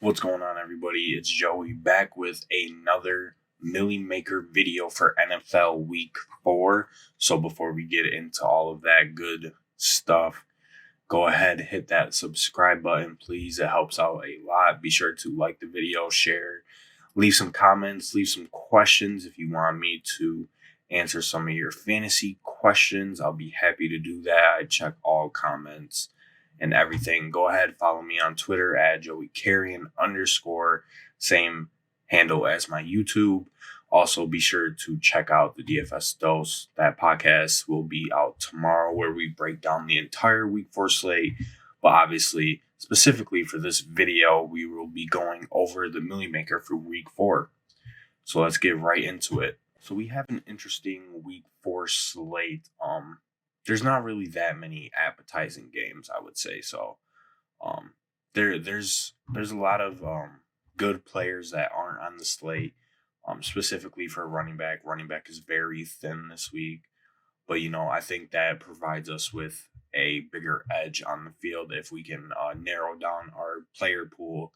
What's going on, everybody? It's Joey back with another Millie Maker video for NFL Week 4. So before we get into all of that good stuff, go ahead, hit that subscribe button, please. It helps out a lot. Be sure to like the video, share, leave some comments, leave some questions if you want me to answer some of your fantasy questions. I'll be happy to do that. I check all comments and everything. Go ahead, follow me on Twitter at JoeyCarrion_, same handle as my YouTube. Also, be sure to check out the DFS Dose. That podcast will be out tomorrow where we break down the entire week 4 slate. But obviously, specifically for this video, we will be going over the Millie Maker for week 4. So let's get right into it. So we have an interesting week 4 slate. There's not really that many appetizing games, I would say. So there's a lot of good players that aren't on the slate. Specifically for running back. Running back is very thin this week. But, I think that provides us with a bigger edge on the field if we can narrow down our player pool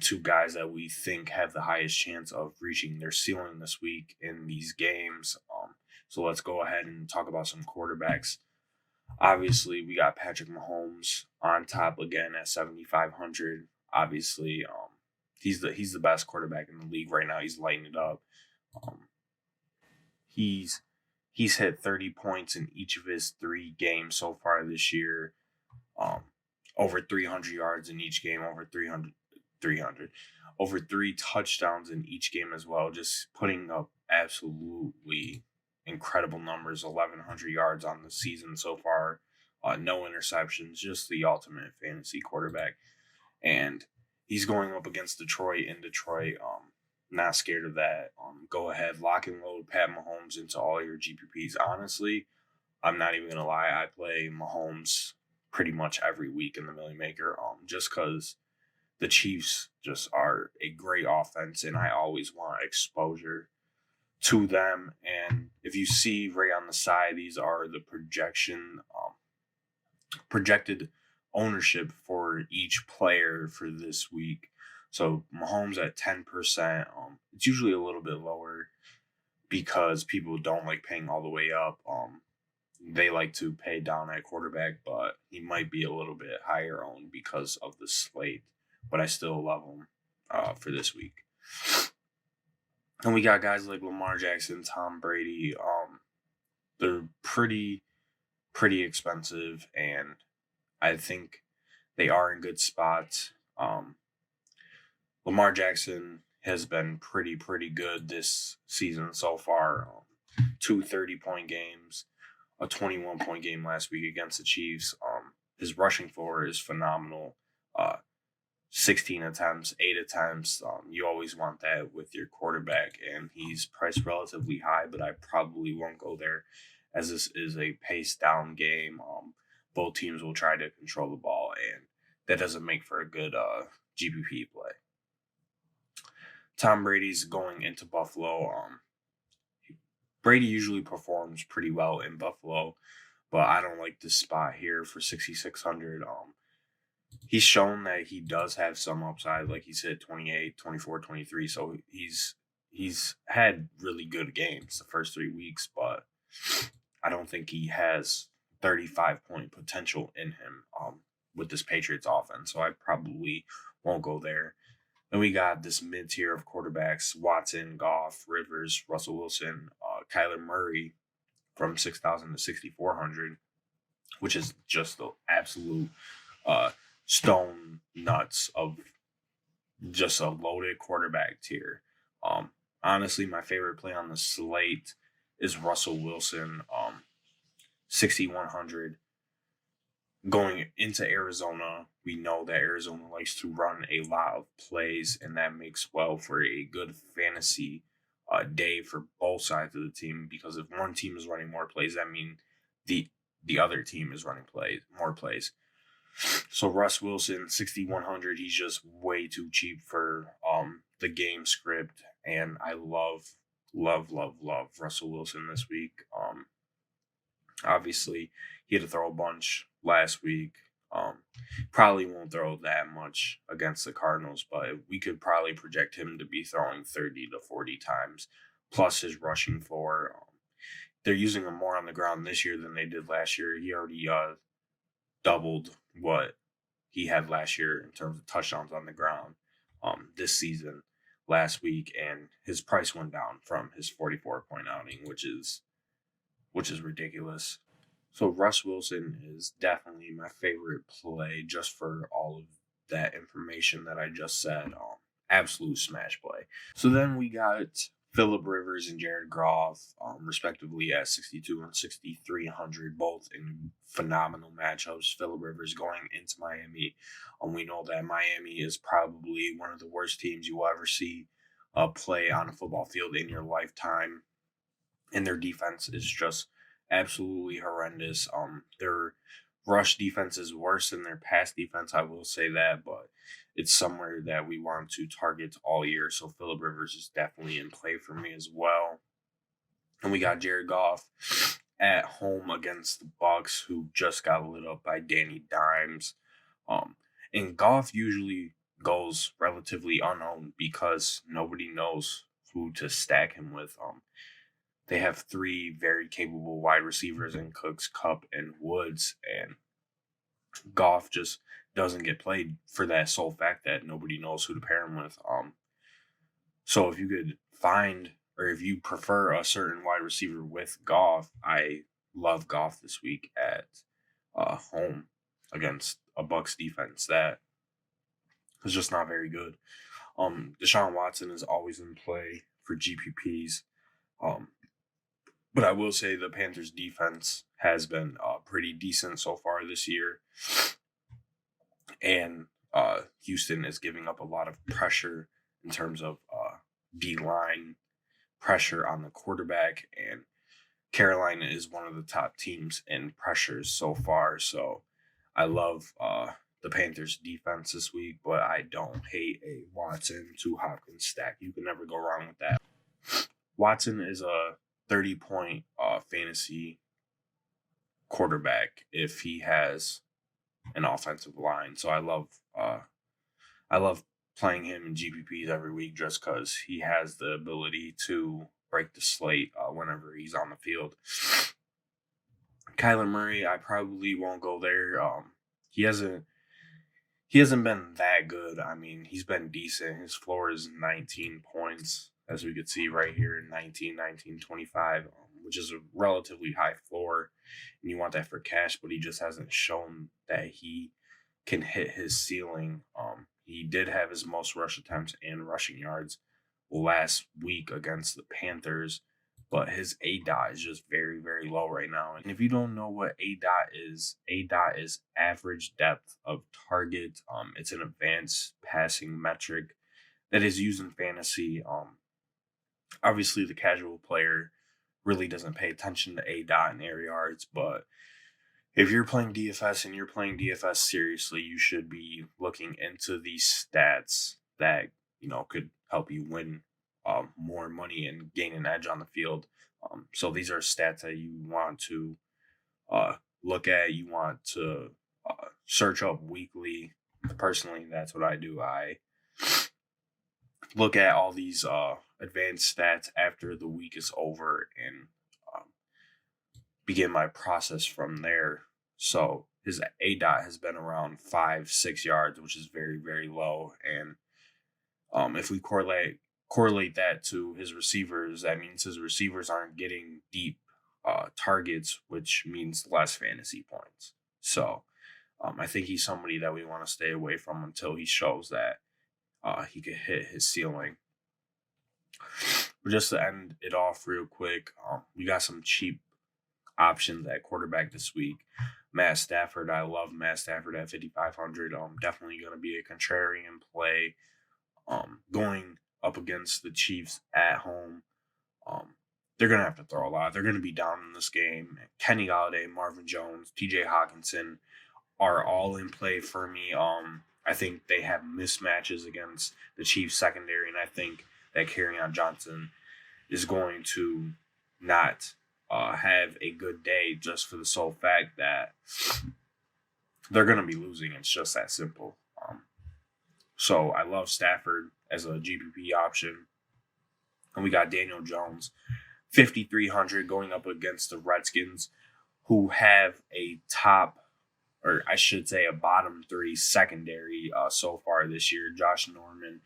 to guys that we think have the highest chance of reaching their ceiling this week in these games. So let's go ahead and talk about some quarterbacks. Obviously, we got Patrick Mahomes on top again at 7,500. Obviously, he's the best quarterback in the league right now. He's lighting it up. He's hit 30 points in each of his 3 games so far this year. Over 300 yards in each game, over 3 touchdowns in each game as well. Just putting up absolutely incredible numbers. 1,100 yards on the season so far. No interceptions. Just the ultimate fantasy quarterback. And he's going up against Detroit. In Detroit, not scared of that. Go ahead, lock and load Pat Mahomes into all your GPPs. Honestly, I'm not even gonna lie. I play Mahomes pretty much every week in the Millie Maker. Just because the Chiefs just are a great offense, and I always want exposure to them. And if you see right on the side, these are the projected ownership for each player for this week. So Mahomes at 10%. It's usually a little bit lower because people don't like paying all the way up. They like to pay down at quarterback, but he might be a little bit higher owned because of the slate. But I still love him for this week. And we got guys like Lamar Jackson, Tom Brady. They're pretty expensive, and I think they are in good spots. Lamar Jackson has been pretty good this season so far. 2 30-point games, a 21-point game last week against the Chiefs. His rushing floor is phenomenal. 16 attempts, 8 attempts. You always want that with your quarterback, and he's priced relatively high, but I probably won't go there as this is a pace down game. Both teams will try to control the ball, and that doesn't make for a good GPP play. Tom Brady's going into Buffalo. Brady usually performs pretty well in Buffalo, but I don't like this spot here for 6,600. He's shown that he does have some upside, like he's hit 28, 24, 23. So he's had really good games the first 3 weeks, but I don't think he has 35-point potential in him with this Patriots offense. So I probably won't go there. Then we got this mid-tier of quarterbacks: Watson, Goff, Rivers, Russell Wilson, Kyler Murray from 6,000 to 6,400, which is just the absolute stone nuts of just a loaded quarterback tier. Honestly, my favorite play on the slate is Russell Wilson, 6,100. Going into Arizona, we know that Arizona likes to run a lot of plays, and that makes well for a good fantasy day for both sides of the team, because if one team is running more plays, that means the other team is running more plays. So Russ Wilson, 6,100, he's just way too cheap for the game script, and I love Russell Wilson this week. Obviously, he had to throw a bunch last week. Probably won't throw that much against the Cardinals, but we could probably project him to be throwing 30 to 40 times, plus his rushing for. They're using him more on the ground this year than they did last year. He already doubled what he had last year in terms of touchdowns on the ground this season last week, and his price went down from his 44-point outing, which is ridiculous. So Russ Wilson is definitely my favorite play just for all of that information that I just said. Absolute smash play. So then we got Phillip Rivers and Jared Goff, respectively at 62 and 6,300, both in phenomenal matchups. Phillip Rivers going into Miami. We know that Miami is probably one of the worst teams you will ever see play on a football field in your lifetime. And their defense is just absolutely horrendous. Their rush defense is worse than their pass defense, I will say that, but it's somewhere that we want to target all year. So Phillip Rivers is definitely in play for me as well. And we got Jared Goff at home against the Bucks, who just got lit up by Danny Dimes. And Goff usually goes relatively unowned because nobody knows who to stack him with. They have three very capable wide receivers in Cooks, Kupp, and Woods, and Goff just doesn't get played for that sole fact that nobody knows who to pair him with. So if you could find, or if you prefer a certain wide receiver with Goff, I love Goff this week at home against a Bucks defense that is just not very good. Deshaun Watson is always in play for GPPs. But I will say the Panthers' defense has been pretty decent so far this year. And Houston is giving up a lot of pressure in terms of D-line pressure on the quarterback. And Carolina is one of the top teams in pressures so far. So I love the Panthers' defense this week, but I don't hate a Watson to Hopkins stack. You can never go wrong with that. Watson is a 30-point fantasy quarterback if he has an offensive line. So I love playing him in GPPs every week just because he has the ability to break the slate whenever he's on the field. Kyler Murray, I probably won't go there. He hasn't been that good. I mean, he's been decent. His floor is 19 points, as we could see right here, 19, 25, which is a relatively high floor, and you want that for cash, but he just hasn't shown that he can hit his ceiling. He did have his most rush attempts and rushing yards last week against the Panthers, but his ADOT is just very, very low right now. And if you don't know what ADOT is average depth of target. It's an advanced passing metric that is used in fantasy. Obviously, the casual player really doesn't pay attention to ADOT and air yards, but if you're playing DFS and you're playing DFS seriously, you should be looking into these stats that could help you win more money and gain an edge on the field. So these are stats that you want to look at. You want to search up weekly. Personally, that's what I do. I look at all these advanced stats after the week is over and begin my process from there. So his ADOT has been around 5-6 yards, which is very, very low. And if we correlate that to his receivers, that means his receivers aren't getting deep targets, which means less fantasy points. So I think he's somebody that we want to stay away from until he shows that he could hit his ceiling. But just to end it off real quick, we got some cheap options at quarterback this week. Matt Stafford, I love Matt Stafford at 5,500. Definitely going to be a contrarian play. Going up against the Chiefs at home, they're going to have to throw a lot. They're going to be down in this game. Kenny Golladay, Marvin Jones, TJ Hawkinson are all in play for me. I think they have mismatches against the Chiefs secondary, and I think that Kerryon Johnson is going to not have a good day just for the sole fact that they're going to be losing. It's just that simple. So I love Stafford as a GPP option. And we got Daniel Jones, 5,300 going up against the Redskins, who have a top, or I should say a bottom three secondary so far this year. Josh Norman,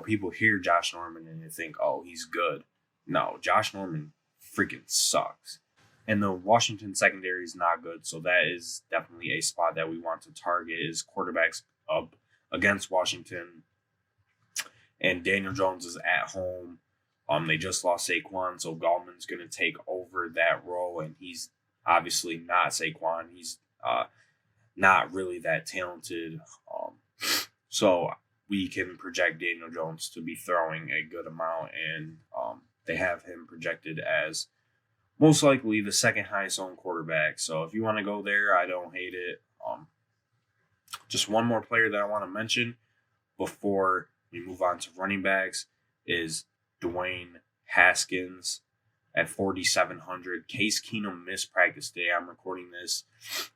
people hear Josh Norman and they think, oh, he's good. No, Josh Norman freaking sucks. And the Washington secondary is not good, so that is definitely a spot that we want to target is quarterbacks up against Washington. And Daniel Jones is at home. They just lost Saquon, so Gallman's going to take over that role, and he's obviously not Saquon. He's not really that talented. So we can project Daniel Jones to be throwing a good amount, and they have him projected as most likely the second highest owned quarterback. So if you want to go there, I don't hate it. Just one more player that I want to mention before we move on to running backs is Dwayne Haskins at 4,700. Case Keenum missed practice today. I'm recording this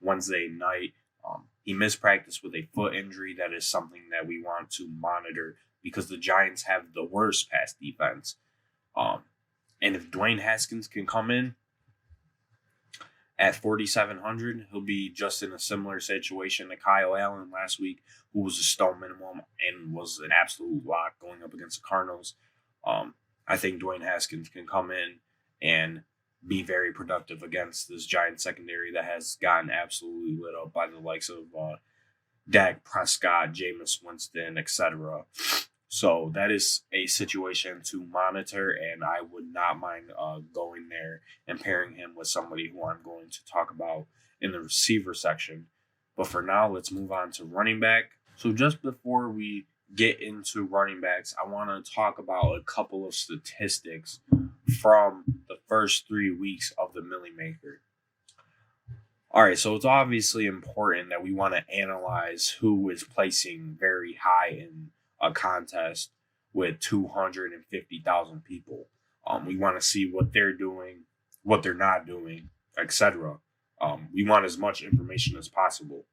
Wednesday night. He missed practice with a foot injury. That is something that we want to monitor because the Giants have the worst pass defense. And if Dwayne Haskins can come in at 4,700, he'll be just in a similar situation to Kyle Allen last week, who was a stone minimum and was an absolute lock going up against the Cardinals. I think Dwayne Haskins can come in and be very productive against this Giant secondary that has gotten absolutely lit up by the likes of Dak Prescott, Jameis Winston, etc. So that is a situation to monitor, and I would not mind going there and pairing him with somebody who I'm going to talk about in the receiver section. But for now, let's move on to running back. So just before we get into running backs, I want to talk about a couple of statistics from the first 3 weeks of the Millie Maker. All right, so it's obviously important that we want to analyze who is placing very high in a contest with 250,000 people. We want to see what they're doing, what they're not doing, etc. We want as much information as possible.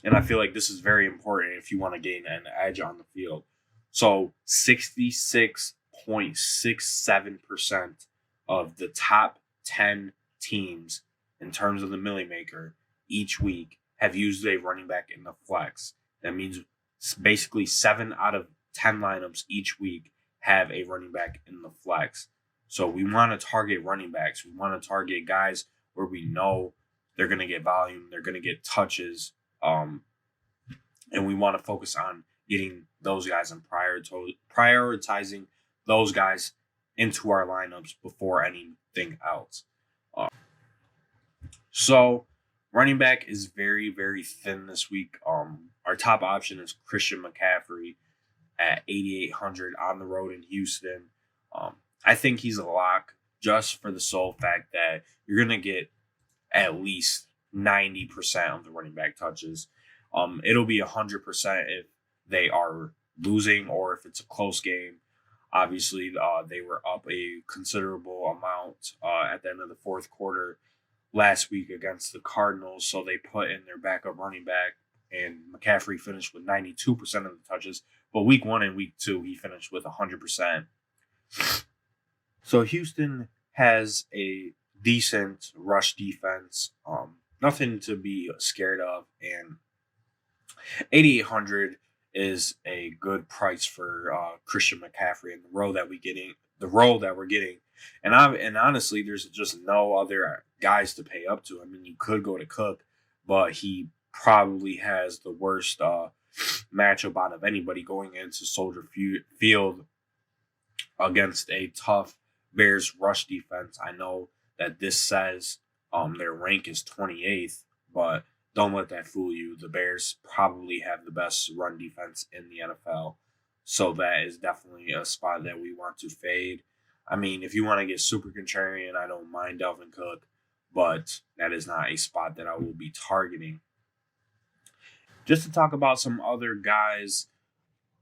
And I feel like this is very important if you want to gain an edge on the field. So 66.67% of the top 10 teams in terms of the Millie Maker each week have used a running back in the flex. That means basically 7 out of 10 lineups each week have a running back in the flex. So we want to target running backs. We want to target guys where we know they're going to get volume, they're going to get touches, and we want to focus on getting those guys and prioritizing those guys into our lineups before anything else. So running back is very, very thin this week. Our top option is Christian McCaffrey at 8,800 on the road in Houston. I think he's a lock just for the sole fact that you're going to get at least 90% of the running back touches. It'll be 100% if they are losing or if it's a close game. Obviously, they were up a considerable amount at the end of the fourth quarter last week against the Cardinals, so they put in their backup running back, and McCaffrey finished with 92% of the touches. But week 1 and week 2, he finished with 100%. So Houston has a decent rush defense, nothing to be scared of, and 8,800 is a good price for Christian McCaffrey and the role that we're getting. And honestly, there's just no other guys to pay up to. I mean, you could go to Cook, but he probably has the worst matchup out of anybody going into Soldier Field against a tough Bears rush defense. I know that this says their rank is 28th, but don't let that fool you. The Bears probably have the best run defense in the NFL. So that is definitely a spot that we want to fade. I mean, if you want to get super contrarian, I don't mind Dalvin Cook, but that is not a spot that I will be targeting. Just to talk about some other guys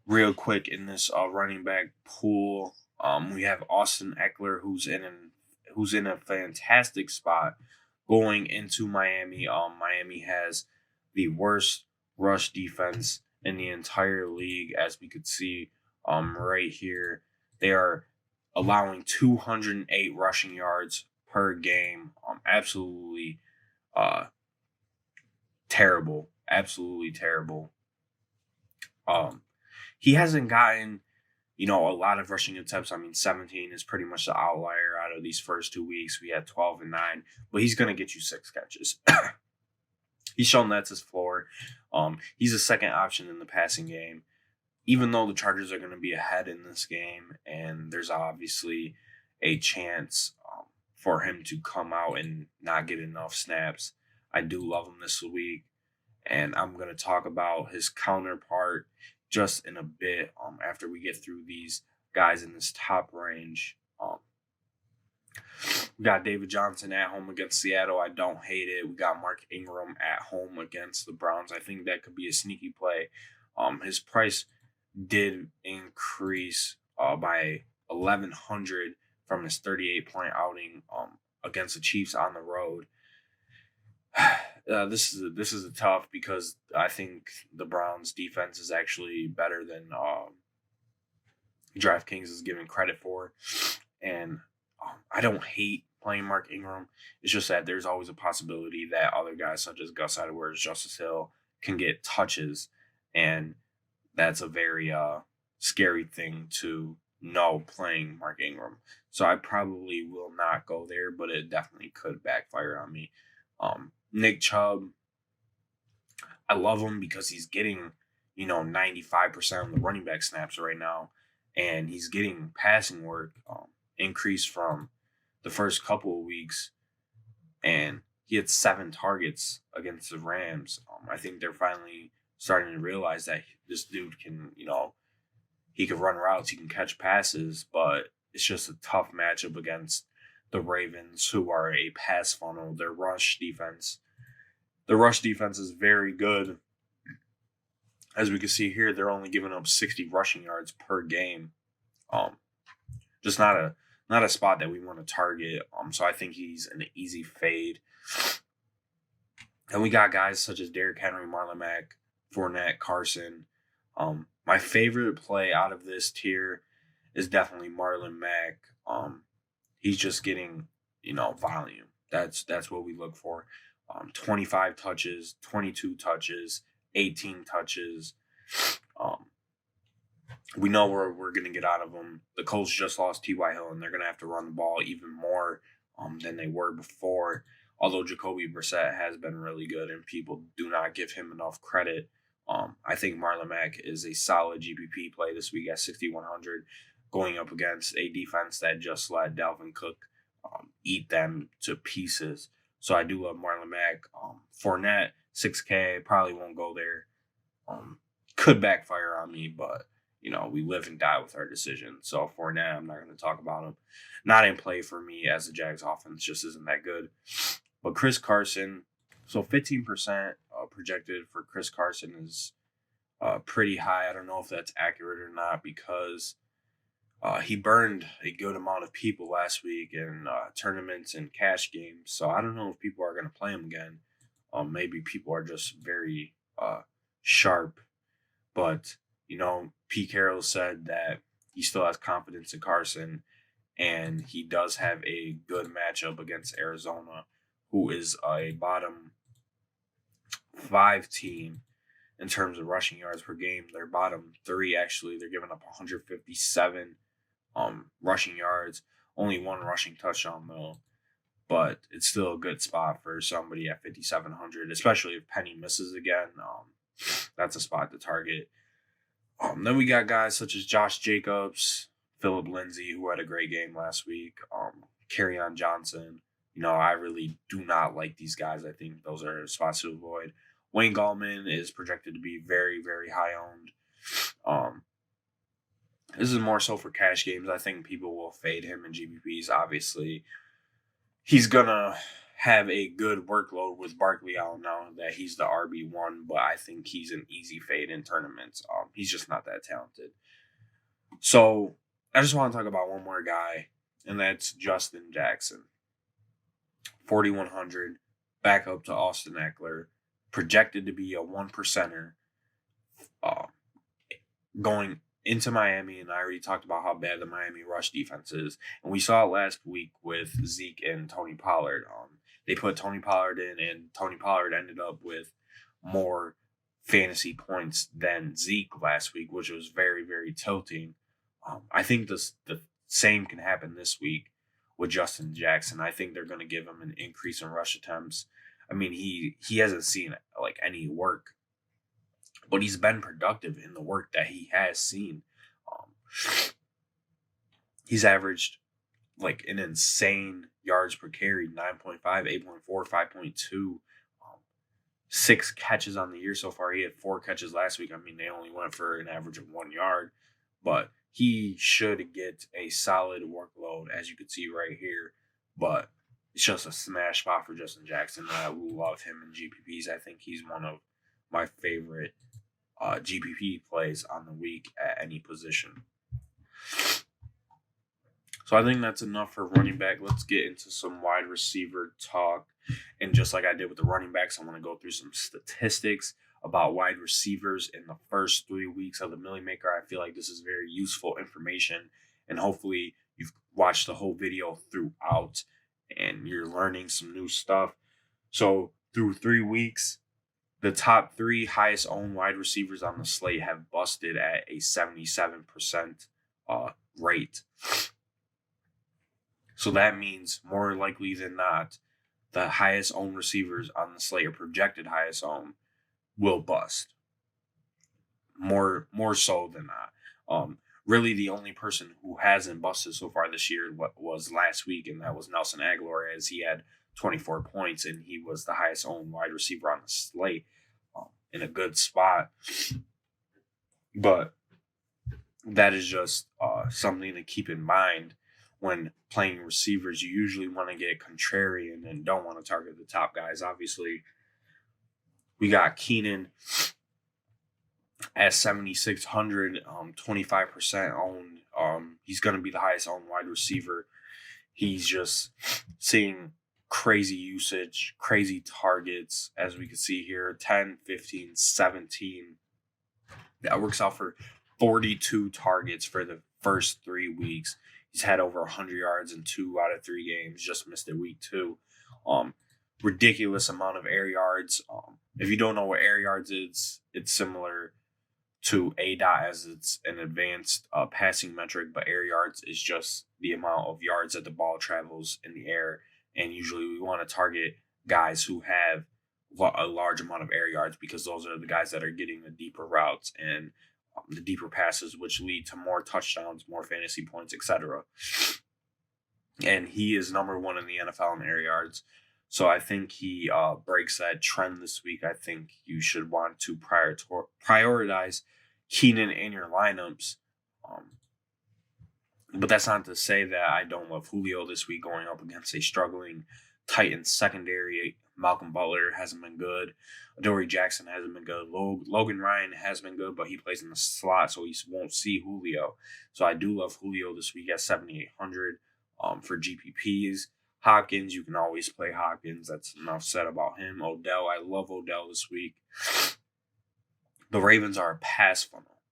real quick in this running back pool, we have Austin Eckler, who's in a fantastic spot going into Miami. Miami has the worst rush defense in the entire league, as we could see right here. They are allowing 208 rushing yards per game. Absolutely terrible. Absolutely terrible. He hasn't gotten, a lot of rushing attempts. I mean, 17 is pretty much the outlier out of these first 2 weeks. We had 12 and 9, but he's going to get you 6 catches. He's shown that's his floor. He's a second option in the passing game. Even though the Chargers are going to be ahead in this game, and there's obviously a chance for him to come out and not get enough snaps, I do love him this week. And I'm going to talk about his counterpart just in a bit after we get through these guys in this top range. We got David Johnson at home against Seattle. I don't hate it. We got Mark Ingram at home against the Browns. I think that could be a sneaky play. His price did increase by 1,100 from his 38-point outing against the Chiefs on the road. This is a tough, because I think the Browns defense is actually better than Draftkings is given credit for, and I don't hate playing Mark Ingram. It's just that there's always a possibility that other guys such as Gus Edwards, Justice Hill can get touches, and that's a very scary thing to know playing Mark Ingram. So I probably will not go there, but it definitely could backfire on me. Nick Chubb, I love him because he's getting, 95% of the running back snaps right now, and he's getting passing work increased from the first couple of weeks, and he had 7 targets against the Rams. I think they're finally starting to realize that this dude can, he can run routes, he can catch passes, but it's just a tough matchup against the Ravens, who are a pass funnel. Their rush defense is very good. As we can see here, they're only giving up 60 rushing yards per game. Just not a spot that we want to target. So I think he's an easy fade. And we got guys such as Derrick Henry, Marlon Mack, Fournette, Carson. My favorite play out of this tier is definitely Marlon Mack. He's just getting, volume. That's what we look for. 25 touches, 22 touches, 18 touches. We know where we're going to get out of them. The Colts just lost T.Y. Hill, and they're going to have to run the ball even more than they were before. Although Jacoby Brissett has been really good, and people do not give him enough credit. I think Marlon Mack is a solid GPP play this week at 6,100, going up against a defense that just let Dalvin Cook eat them to pieces. So I do love Marlon Mack. Fournette, 6K, probably won't go there. Could backfire on me, but, we live and die with our decision. So Fournette, I'm not going to talk about him. Not in play for me, as the Jags offense just isn't that good. But Chris Carson, so 15% projected for Chris Carson is pretty high. I don't know if that's accurate or not, because he burned a good amount of people last week in tournaments and cash games. So I don't know if people are going to play him again. Maybe people are just very sharp. But, Pete Carroll said that he still has confidence in Carson, and he does have a good matchup against Arizona, who is a bottom 5 team in terms of rushing yards per game. They're bottom 3, actually. They're giving up 157 rushing yards. Only 1 rushing touchdown, though. But it's still a good spot for somebody at 5,700, especially if Penny misses again. That's a spot to target. Then we got guys such as Josh Jacobs, Phillip Lindsay, who had a great game last week, Kerryon Johnson. I really do not like these guys. I think those are spots to avoid. Wayne Gallman is projected to be very, very high owned. This is more so for cash games. I think people will fade him in GPPs. Obviously, he's going to have a good workload with Barkley out now that he's the RB1, but I think he's an easy fade in tournaments. He's just not that talented. So I just want to talk about one more guy, and that's Justin Jackson. 4,100, back up to Austin Eckler. projected to be a 1%er uh, going into Miami, and I already talked about how bad the Miami rush defense is. And we saw it last week with Zeke and Tony Pollard. They put Tony Pollard in, and Tony Pollard ended up with more fantasy points than Zeke last week, which was very, very tilting. I think the same can happen this week with Justin Jackson. I think they're going to give him an increase in rush attempts. I mean, he hasn't seen like any work, but he's been productive in the work that he has seen. He's averaged like an insane yards per carry, 9.5, 8.4, 5.2. 6 catches on the year so far. He had 4 catches last week. I mean, they only went for an average of 1 yard, but he should get a solid workload, as you can see right here. But it's just a smash spot for Justin Jackson. I love him in GPPs. I think he's one of my favorite GPP plays on the week at any position. So I think that's enough for running back. Let's get into some wide receiver talk. And just like I did with the running backs, I want to go through some statistics about wide receivers in the first 3 weeks of the Millie Maker. I feel like this is very useful information, and hopefully you've watched the whole video throughout and you're learning some new stuff. So through 3 weeks, the top 3 highest owned wide receivers on the slate have busted at a 77% rate. So that means more likely than not, the highest owned receivers on the slate, or projected highest owned, will bust. More so than not. Really, the only person who hasn't busted so far this year was last week, and that was Nelson Aguilar, as he had 24 points, and he was the highest owned wide receiver on the slate, in a good spot. But that is just something to keep in mind. When playing receivers, you usually want to get contrarian and don't want to target the top guys. Obviously, we got Keenan at 7,600, 25% owned. He's going to be the highest owned wide receiver. He's just seeing crazy usage, crazy targets, as we can see here, 10, 15, 17. That works out for 42 targets for the first 3 weeks. He's had over 100 yards in 2 out of 3 games. Just missed it week 2. Ridiculous amount of air yards. If you don't know what air yards is, it's similar to ADOT, as it's an advanced passing metric, but air yards is just the amount of yards that the ball travels in the air. And usually we want to target guys who have a large amount of air yards, because those are the guys that are getting the deeper routes and the deeper passes, which lead to more touchdowns, more fantasy points, etc. And he is number 1 in the NFL in air yards. So I think he breaks that trend this week. I think you should want to prioritize Keenan in your lineups. But that's not to say that I don't love Julio this week, going up against a struggling Titans secondary. Malcolm Butler hasn't been good. Adoree Jackson hasn't been good. Logan Ryan has been good, but he plays in the slot, so he won't see Julio. So I do love Julio this week at 7,800 for GPPs. Hopkins, you can always play Hopkins. That's enough said about him. Odell, I love Odell this week. The Ravens are a pass funnel.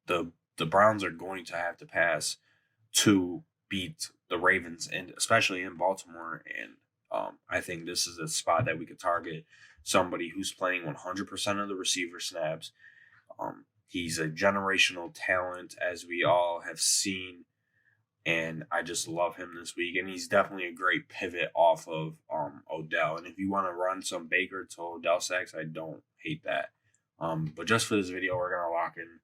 The Browns are going to have to pass to beat the Ravens, and especially in Baltimore. And I think this is a spot that we could target somebody who's playing 100% of the receiver snaps. He's a generational talent, as we all have seen, and I just love him this week. And he's definitely a great pivot off of Odell. And if you want to run some Baker to Odell sacks, I don't hate that. But just for this video, we're going to lock in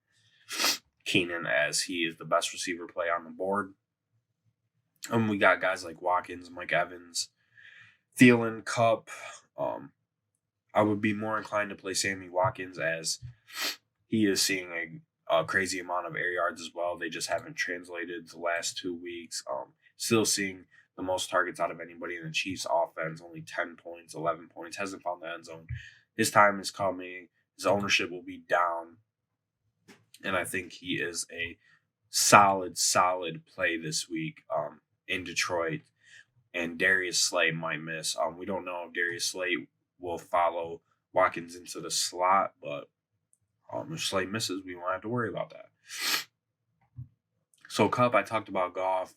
Keenan, as he is the best receiver play on the board. And we got guys like Watkins, Mike Evans, Thielen, Kupp. I would be more inclined to play Sammy Watkins, as he is seeing a crazy amount of air yards as well. They just haven't translated the last 2 weeks. Still seeing the most targets out of anybody in the Chiefs offense, only 10 points, 11 points, hasn't found the end zone. His time is coming. His ownership will be down. And I think he is a solid play this week in Detroit. And Darius Slay might miss. We don't know if Darius Slay will follow Watkins into the slot, but if Slay misses, we won't have to worry about that. So Cup, I talked about Goff.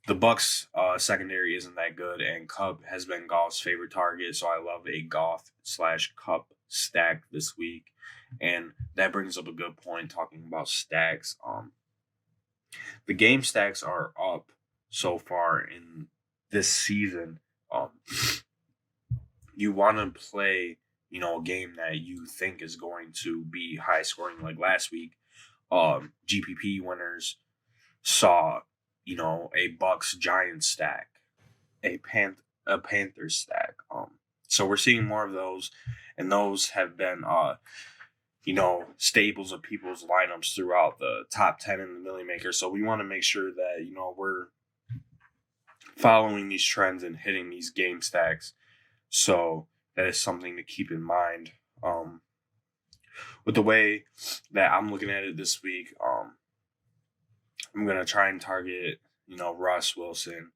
The Bucks secondary isn't that good, and Cup has been Goff's favorite target. So I love a Goff/Cup stack this week, and that brings up a good point talking about stacks. The game stacks are up so far in this season. You want to play, a game that you think is going to be high scoring, like last week. GPP winners saw, a Bucks Giants stack, a Panthers stack. So we're seeing more of those, and those have been staples of people's lineups throughout the top 10 in the Millie Maker. So we want to make sure that, we're following these trends and hitting these game stacks. So that is something to keep in mind. With the way that I'm looking at it this week, I'm going to try and target, Russ Wilson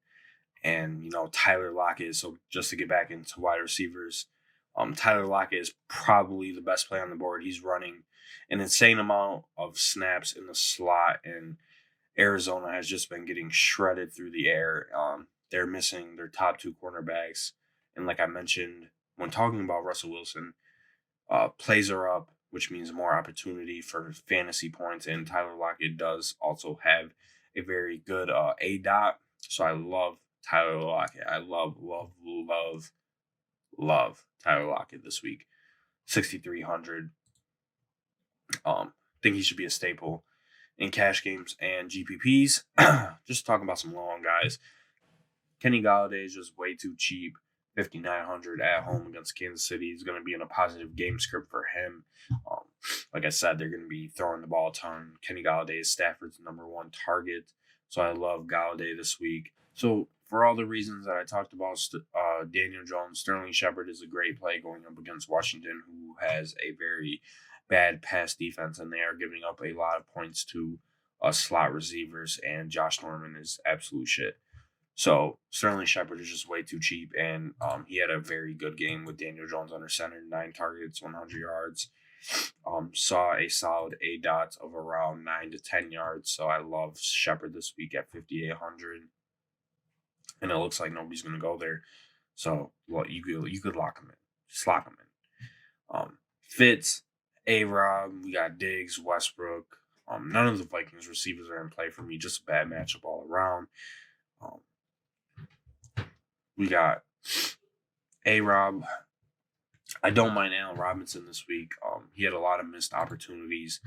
and, Tyler Lockett. So just to get back into wide receivers, Tyler Lockett is probably the best play on the board. He's running an insane amount of snaps in the slot, and Arizona has just been getting shredded through the air. They're missing their top two cornerbacks. And like I mentioned, when talking about Russell Wilson, plays are up, which means more opportunity for fantasy points. And Tyler Lockett does also have a very good ADOT. So I love Tyler Lockett. I love Tyler Lockett this week. 6,300. Think he should be a staple in cash games and GPPs. Just talking about some long guys. Kenny Galladay is just way too cheap. 5,900 at home against Kansas City is going to be in a positive game script for him. Like I said, they're going to be throwing the ball a ton. Kenny Galladay is Stafford's number one target. So I love Galladay this week. So for all the reasons that I talked about, Daniel Jones, Sterling Shepard is a great play going up against Washington, who has a very bad pass defense, and they are giving up a lot of points to slot receivers, and Josh Norman is absolute shit. So Sterling Shepard is just way too cheap, and he had a very good game with Daniel Jones under center, 9 targets, 100 yards. Saw a solid ADOT of around 9 to 10 yards. So I love Shepard this week at 5,800, and it looks like nobody's going to go there. So you could lock him in, just lock him in. Fitz, A-Rob, we got Diggs, Westbrook. None of the Vikings receivers are in play for me. Just a bad matchup all around. We got A-Rob. I don't mind Allen Robinson this week. He had a lot of missed opportunities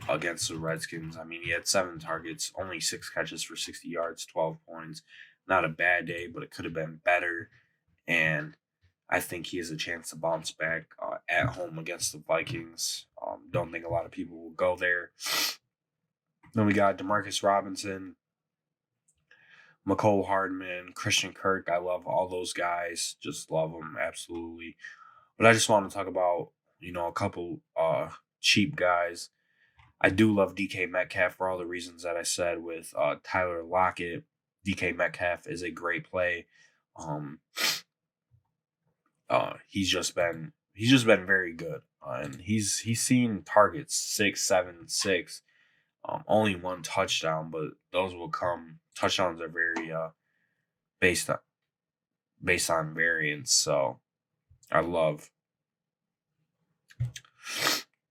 against the Redskins. I mean, he had 7 targets, only 6 catches for 60 yards, 12 points. Not a bad day, but it could have been better. And I think he has a chance to bounce back at home against the Vikings. Don't think a lot of people will go there. Then we got Demarcus Robinson, McCole Hardman, Christian Kirk. I love all those guys. Just love them, absolutely. But I just want to talk about, a couple cheap guys. I do love DK Metcalf for all the reasons that I said with Tyler Lockett. DK Metcalf is a great play. He's just been very good, and he's seen targets 6, 7, 6. Only 1 touchdown, but those will come. Touchdowns are very based on variance. So I love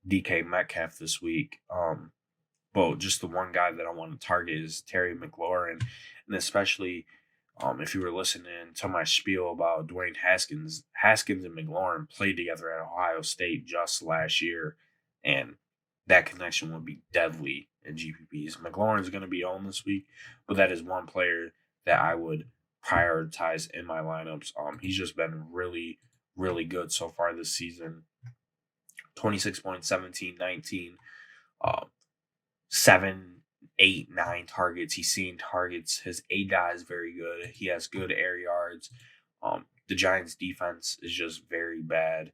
DK Metcalf this week. But just the one guy that I want to target is Terry McLaurin, and especially if you were listening to my spiel about Dwayne Haskins and McLaurin played together at Ohio State just last year, and that connection would be deadly in GPPs. McLaurin is going to be on this week, but that is one player that I would prioritize in my lineups. He's just been really, really good so far this season. 26 points, 17, 19, 7, 8, 9 targets. He's seen targets. His ADOT is very good. He has good air yards. The Giants' defense is just very bad,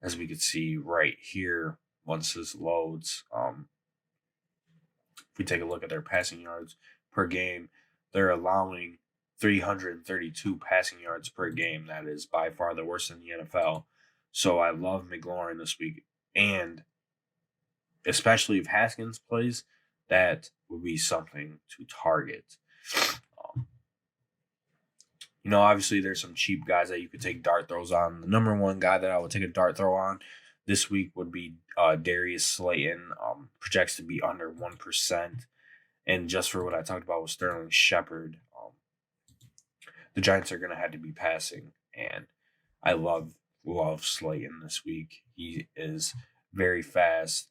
as we could see right here once this loads. If we take a look at their passing yards per game, they're allowing 332 passing yards per game. That is by far the worst in the NFL. So I love McLaurin this week. And especially if Haskins plays, that would be something to target. Um, obviously there's some cheap guys that you could take dart throws on. The number one guy that I would take a dart throw on this week would be Darius Slayton. Projects to be under 1%. And just for what I talked about with Sterling Shepard, the Giants are going to have to be passing. And I love Slayton this week. He is very fast.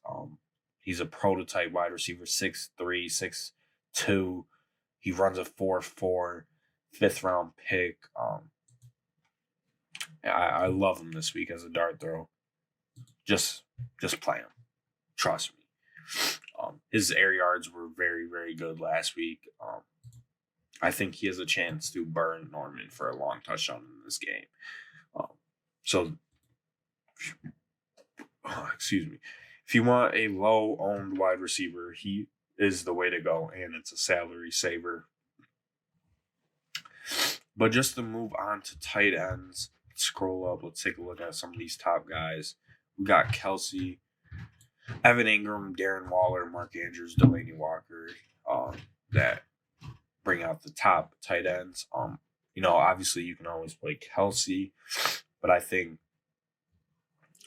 He's a prototype wide receiver, 6'3", 6'2". He runs a 4.4, fifth-round pick. I love him this week as a dart throw. Just play him. Trust me. His air yards were very, very good last week. I think he has a chance to burn Norman for a long touchdown in this game. Excuse me. If you want a low-owned wide receiver, he is the way to go, and it's a salary saver. But just to move on to tight ends, scroll up. Let's take a look at some of these top guys. We got Kelsey, Evan Ingram, Darren Waller, Mark Andrews, Delaney Walker, that bring out the top tight ends. Obviously you can always play Kelsey, but I think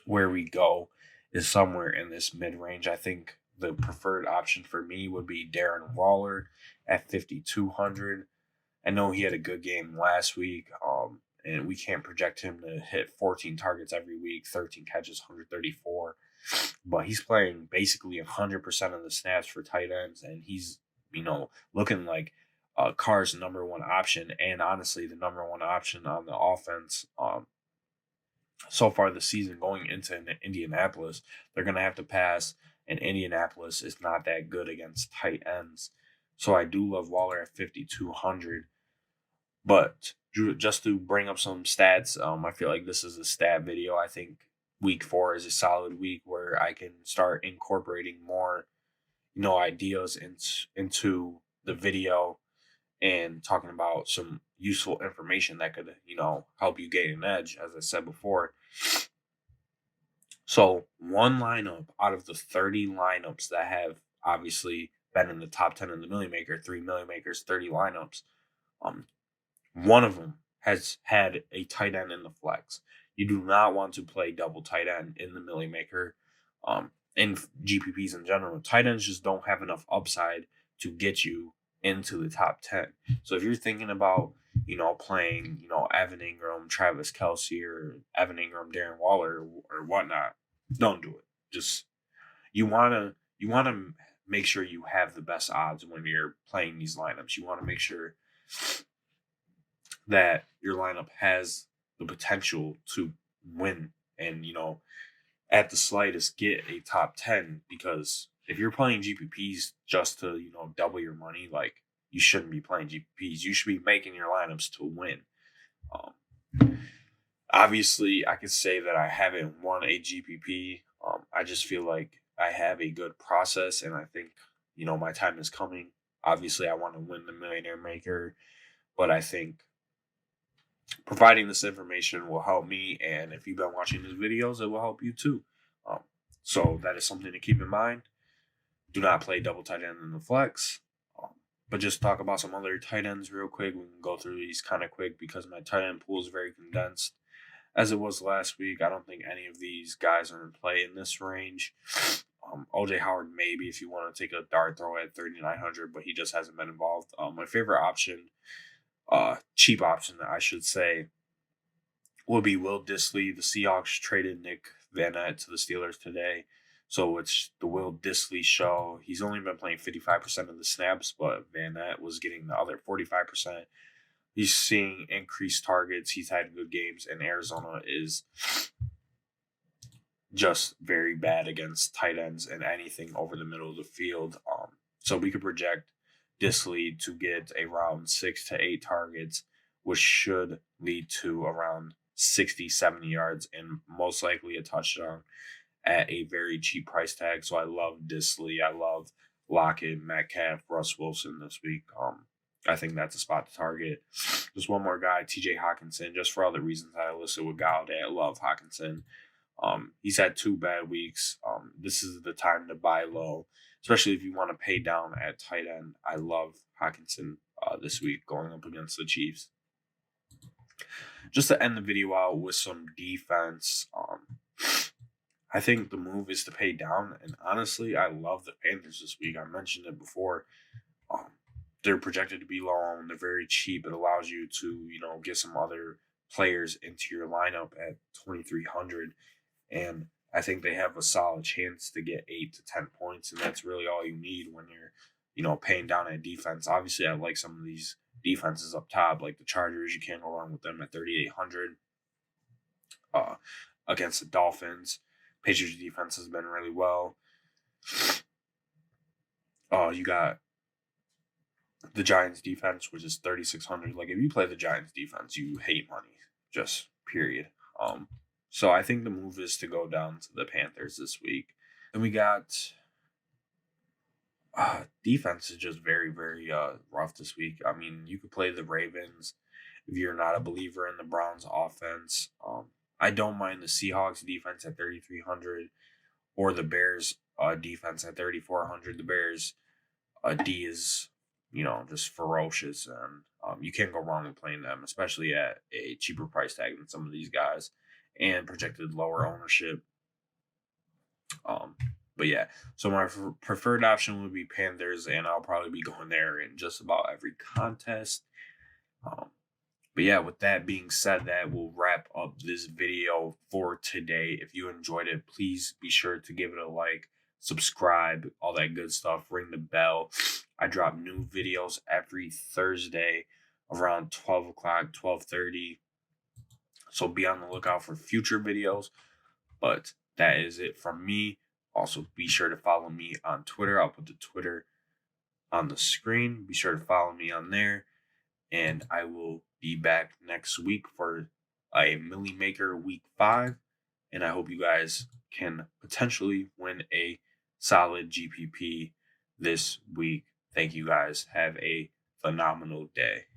where we go is somewhere in this mid-range. I think the preferred option for me would be Darren Waller at 5,200. I know he had a good game last week, and we can't project him to hit 14 targets every week, 13 catches, 134. But he's playing basically 100% of the snaps for tight ends, and he's, looking like Carr's number one option, and honestly the number one option on the offense so far this season going into Indianapolis. They're going to have to pass, and Indianapolis is not that good against tight ends. So I do love Waller at 5,200. But just to bring up some stats, I feel like this is a stat video. I think week 4 is a solid week where I can start incorporating more, ideas into the video and talking about some useful information that could, help you gain an edge, as I said before. So one lineup out of the 30 lineups that have obviously been in the top 10 in the Million Maker, 3 Million Makers, 30 lineups, one of them has had a tight end in the flex. You do not want to play double tight end in the Million Maker, in GPPs in general. Tight ends just don't have enough upside to get you into the top 10. So if you're thinking about, playing, Evan Ingram, Travis Kelce, or Evan Ingram, Darren Waller, or whatnot, don't do it. Just you wanna make sure you have the best odds when you're playing these lineups. You want to make sure that your lineup has the potential to win and, at the slightest get a top 10, because if you're playing GPPs just to, double your money, like, you shouldn't be playing GPPs. You should be making your lineups to win. Obviously, I could say that I haven't won a GPP. I just feel like I have a good process, and I think, my time is coming. Obviously, I want to win the Millionaire Maker, but I think providing this information will help me, and if you've been watching these videos, it will help you too. So that is something to keep in mind. Do not play double tight end in the flex. But just talk about some other tight ends real quick. We can go through these kind of quick because my tight end pool is very condensed, as it was last week. I don't think any of these guys are in play in this range. OJ Howard, maybe, if you want to take a dart throw at 3,900, but he just hasn't been involved. My favorite option, cheap option, I should say, would be Will Dissly. The Seahawks traded Nick Van Nett to the Steelers today, so it's the Will Dissly show. He's only been playing 55% of the snaps, but Van Nett was getting the other 45%. He's seeing increased targets. He's had good games, and Arizona is just very bad against tight ends and anything over the middle of the field. So we could project Dissly to get around 6 to 8 targets, which should lead to around 60, 70 yards and most likely a touchdown at a very cheap price tag. So I love Dissly. I love Lockett, Metcalf, Russ Wilson this week. I think that's a spot to target. Just one more guy, TJ Hawkinson, just for all the reasons that I listed with Galladay. I love Hawkinson. He's had 2 bad weeks. This is the time to buy low, especially if you want to pay down at tight end. I love Hawkinson this week going up against the Chiefs. Just to end the video out with some defense, I think the move is to pay down. And honestly, I love the Panthers this week. I mentioned it before. They're projected to be low owned. They're very cheap. It allows you to, get some other players into your lineup at 2,300. And I think they have a solid chance to get 8 to 10 points. And that's really all you need when you're, paying down at defense. Obviously, I like some of these defenses up top, like the Chargers. You can't go wrong with them at 3,800 against the Dolphins. Patriots defense has been really well. You got the Giants defense, which is 3,600. Like, if you play the Giants defense, you hate money, just period. So I think the move is to go down to the Panthers this week. And we got defense is just very, very rough this week. I mean, you could play the Ravens if you're not a believer in the Browns offense. I don't mind the Seahawks defense at 3,300 or the Bears defense at 3,400. The Bears D is, just ferocious, and you can't go wrong with playing them, especially at a cheaper price tag than some of these guys and projected lower ownership. But yeah, so my preferred option would be Panthers, and I'll probably be going there in just about every contest. But yeah, with that being said, that will wrap up this video for today. If you enjoyed it, please be sure to give it a like, subscribe, all that good stuff, ring the bell. I drop new videos every Thursday around 12 o'clock, 12:30. So be on the lookout for future videos. But that is it from me. Also, be sure to follow me on Twitter. I'll put the Twitter on the screen. Be sure to follow me on there. And I will be back next week for a Millie Maker Week 5. And I hope you guys can potentially win a solid GPP this week. Thank you guys. Have a phenomenal day.